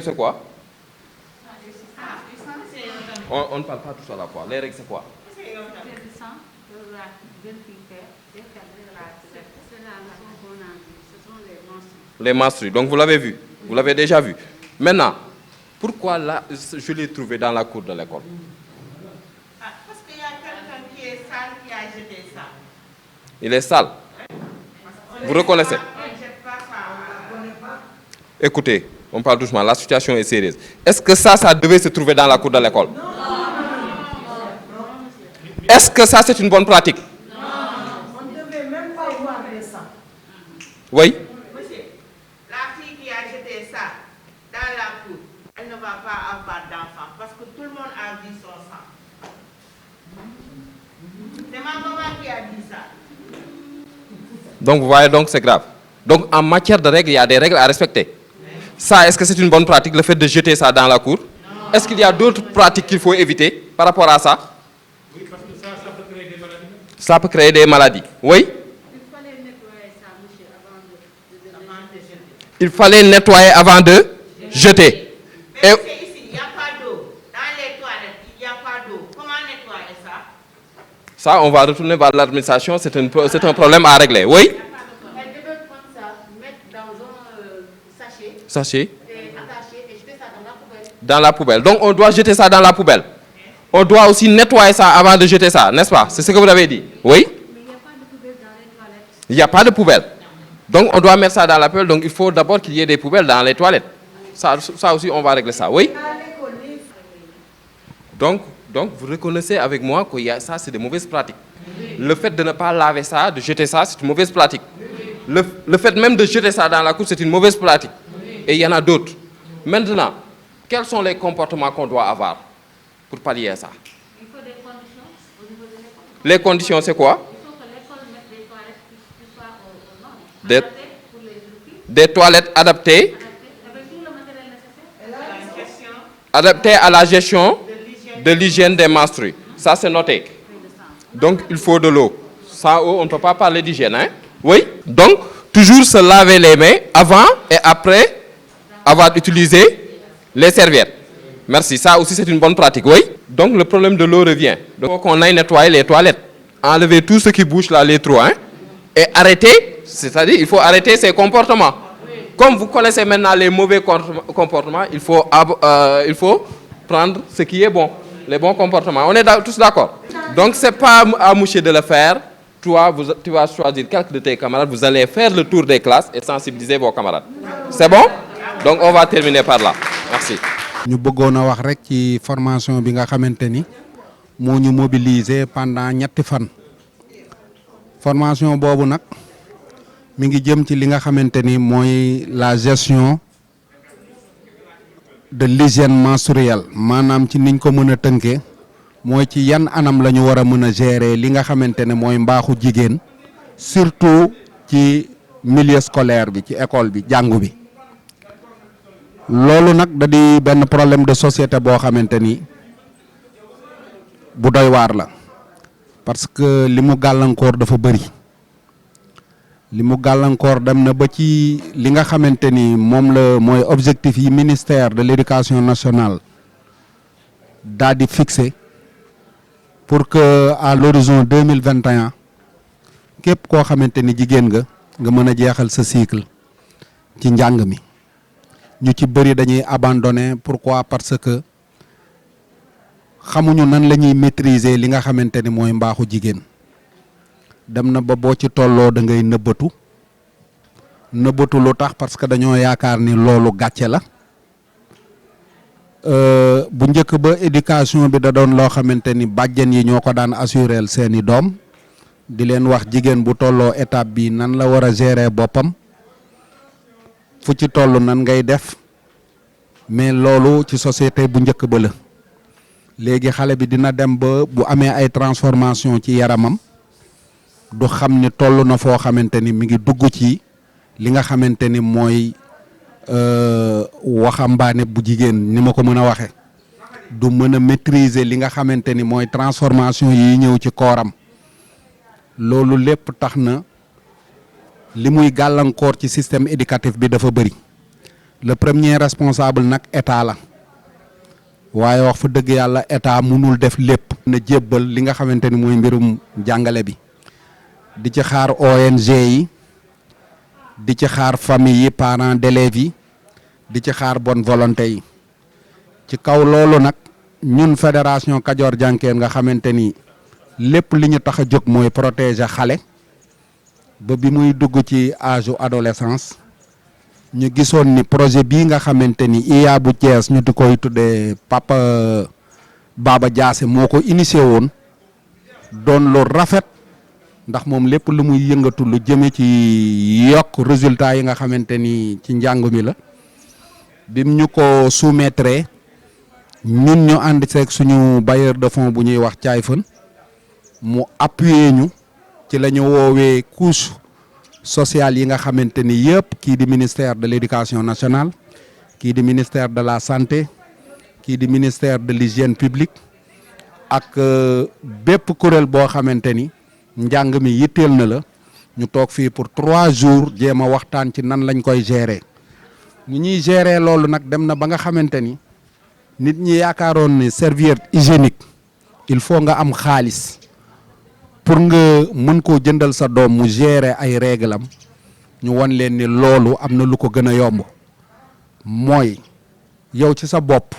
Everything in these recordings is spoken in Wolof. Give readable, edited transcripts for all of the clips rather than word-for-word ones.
c'est quoi? On ne parle pas tout à la fois. Les règles, c'est quoi? Les menstrues. Donc vous l'avez vu. Vous l'avez déjà vu. Maintenant, pourquoi là, je l'ai trouvé dans la cour de l'école? Parce qu'il y a quelqu'un qui est sale qui a jeté ça. Il est sale. Vous reconnaissez? Écoutez, on parle doucement. La situation est sérieuse. Est-ce que ça devait se trouver dans la cour de l'école? Est-ce que ça, c'est une bonne pratique? Non. On ne devait même pas voir ça. Oui? Monsieur, la fille qui a jeté ça dans la cour, elle ne va pas avoir d'enfant parce que tout le monde a vu son sang. C'est ma maman qui a dit ça. Donc vous voyez, donc c'est grave. Donc en matière de règles, il y a des règles à respecter. Ça, est-ce que c'est une bonne pratique, le fait de jeter ça dans la cour? Est-ce qu'il y a d'autres pratiques qu'il faut éviter par rapport à ça? Oui, parce que ça peut créer des maladies. Ça peut créer des maladies. Oui? Il fallait nettoyer avant de jeter. Mais ici, il n'y a pas d'eau. Dans les toilettes, il n'y a pas d'eau. Comment nettoyer ça? Ça, on va retourner vers l'administration. C'est un problème à régler. Oui? Elle devait prendre ça, mettre dans un sachet, Sachet. et attacher et jeter ça dans la poubelle. Dans la poubelle. Donc on doit jeter ça dans la poubelle. On doit aussi nettoyer ça avant de jeter ça, n'est-ce pas? C'est ce que vous avez dit. Oui? Mais il n'y a pas de poubelle dans les toilettes. Il n'y a pas de poubelle. Donc on doit mettre ça dans la poubelle. Donc il faut d'abord qu'il y ait des poubelles dans les toilettes. Ça aussi, on va régler ça. Oui? Donc vous reconnaissez avec moi que ça, c'est des mauvaises pratiques. Le fait de ne pas laver ça, de jeter ça, c'est une mauvaise pratique. Le fait même de jeter ça dans la cour, c'est une mauvaise pratique. Et il y en a d'autres. Maintenant, quels sont les comportements qu'on doit avoir pour pallier à ça? Il faut des conditions au niveau de l'école. Les conditions, c'est quoi? Il faut que l'école mette des toilettes qui soient aux normes. Des- Adaptées pour les filles, Des toilettes adaptées, avec tout le matériel nécessaire. adaptées à la gestion de l'hygiène des menstrues. Ça, c'est noté. Donc, il faut de l'eau. Sans eau, on ne peut pas parler d'hygiène. Hein? Oui? Donc, toujours se laver les mains avant et après avoir utilisé les serviettes. Merci. Ça aussi, c'est une bonne pratique. Oui? Donc, le problème de l'eau revient. Donc, il faut qu'on aille nettoyer les toilettes. Enlever tout ce qui bouge là, les trous. Hein? Et arrêter, c'est-à-dire, il faut arrêter ces comportements. Comme vous connaissez maintenant les mauvais comportements, il faut prendre ce qui est bon, les bons comportements. On est tous d'accord? Donc, ce n'est pas à Mouché de le faire. Toi, tu vas choisir quelques de tes camarades, vous allez faire le tour des classes et sensibiliser vos camarades. C'est bon? Donc, on va terminer par là. Merci. ñu bëggoon a wax rek ci formation bi nga xamante ni moo ñu mobiliser pendant ñetti fan formation boobu nag mi ngi jëm ci li nga xamante ni mooy la gestion de l'hygiène menstruelle maanaam ci niñ ko mën a tënkee mooy ci yan anam la ñu war a mën a gérer li nga xamante ne mooy mbaaxu jigéen surtout ci milieu scolaire bi ci école bi jàngu bi. loolu nag da di benn problème de société boo xamante ni bu doy waar la parce que li mu gàllankoor dafa bëri li mu gàllankoor dem na ba ci li nga xamante ni moom la mooy objectif yi ministère de l'éducation nationale daal di fixé pour que à l'horizon 2021 képp koo xamante ni jigéen nga mën a jeexal sa cycle ci njàng mi. ñu ci bëri dañuy abandonné pourquoi parce que xamuñu nan la ñuy maîtriser li nga xamante ni mooy mbaaxu jigéen dem na ba boo ci tolloo da ngay nëbbatu lu tax parce que dañoo yaakaar ni loolu gàcce la bu njëkk ba éducation bi da doon loo xamante ni bàjjen yi ñoo ko daan assureel seeni doom di leen wax jigéen bu tolloo étape bi nan la war a gérer boppam fu ci toll nan ngay def mais loolu ci société bu njëkk ba la léegi xale bi dina dem ba bu amee ay transformation ci yaramam du xam ni toll na foo xamante ni mi ngi dugg ci li nga xamante ni mooy waxambaane bu jigéen ni ma ko mën a waxe du mën a maîtriser li nga xamante ni mooy transformation yi ñëw ci kooram loolu lépp tax na li muy gàllankoor ci système éducatif bi dafa bëri le premier responsable nag état la waaye wax fa dëgg yàlla état mënul def lépp. na jébbal li nga xamante ni mooy mbirum jàngale bi di ci xaar ONG yi di ci xaar famille yi parents d'élèves yi di ci xaar bonne volonté yi ci kaw loolu nag ñun fédération Kajoor Jànkeen nga xamante ni lépp li ñu tax a jóg mooy protéger xale ba bi muy dugg ci âge adolescence ñu gisoon ni projet bii nga xamante ni IA bu Thiès ñu di koy tuddee Papa Baba Diassé moo ko initié woon doon lu rafet ndax moom lépp lu muy yëngatu lu jëme ci yokk résultat yi nga xamante ni ci njàng mi la bim ñu ko soumettre ñun ñu ànd seeg suñu bailleur de fonds bu ñuy wax caay fën mu appuyer ñu ci la ñu woowee couche sociale yi nga xamante ni yëpp kii di ministère de l'éducation nationale kii di ministère de la santé kii di ministère de l'hygiène publique ak bépp kuréel boo xamante ni njàng mi yitteel na la ñu toog fii pour 3 jours jéem a waxtaan ci nan lañ koy gérer ñu ñuy gérer loolu nag dem na ba nga xamante ni nit ñi yaakaaroon ni serviette hygiénique il faut nga am xaalis pour nga mën koo jëndal sa doom mu gérer ay réglam ñu wan leen ni loolu am na lu ko gën a yomb mooy yow ci sa bopp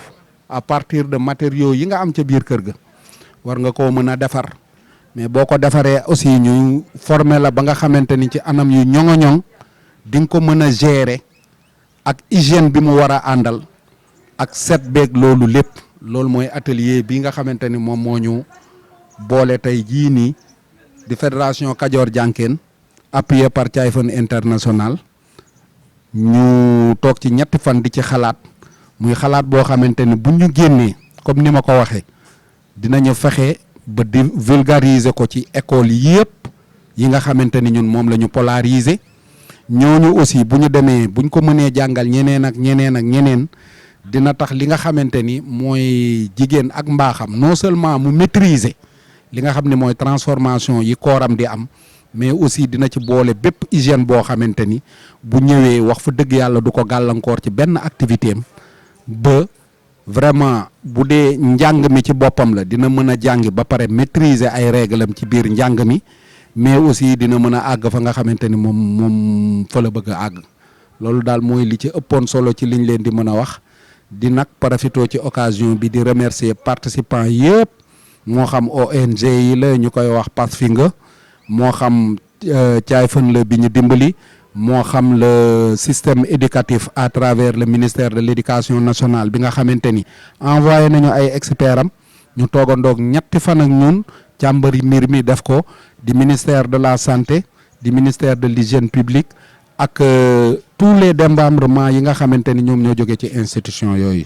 à partir de matériaux yi nga am ca biir kër ga war nga koo mën a defar mais boo ko defaree aussi ñu former la ba nga xamante ni ci anam yu ñoŋo-ñoŋ di nga ko mën a gérer ak hygiène bi mu war a àndal ak set beeg loolu lépp loolu mooy atelier bi nga xamante ni moom moo ñu boole tey jii nii di fédération Kajoor Jànkeen appuyé par Caay Fën International ñu toog ci ñetti fan di ci xalaat muy xalaat boo xamante ni bu ñu génnee comme ni ma ko waxee dinañu fexe ba di vulgariser ko ci école yëpp yi nga xamante ni ñun moom la ñu polariser ñooñu aussi bu ñu demee buñ ko mënee jàngal ñeneen ak ñeneen dina tax li nga xamante ni mooy jigéen ak mbaaxam non seulement mu maîtriser li nga xam ne mooy transformation yi kooram di am mais aussi dina ci boole bépp hygiène boo xamante ni bu ñëwee wax fa dëgg yàlla du ko gàllankoor ci benn activité am ba vraiment bu dee njàng mi ci boppam la dina mën a jàng ba pare maîtriser ay réglam ci biir njàng mi mais aussi dina mën a àgg fa nga xamante ni moom fa la bëgg a àgg loolu daal mooy li ci ëppoon solo ci liñ leen di mën a wax di nag profité ci occasion bi di remercier participants yëpp moo xam ONG yi la ñu koy wax Pasfinga moo xam Caay Fën la bi ñu dimbali moo xam le système éducatif à travers le ministère de l'éducation nationale bi nga xamante ni envoyé nañu ay experts am ñu toogandoog ñetti fan ak ñun càmbari mbir mi def ko di ministère de la santé di ministère de l'hygiène publique ak tous les démembrements yi nga xamante ni ñoom ñoo jógee ci institution yooyu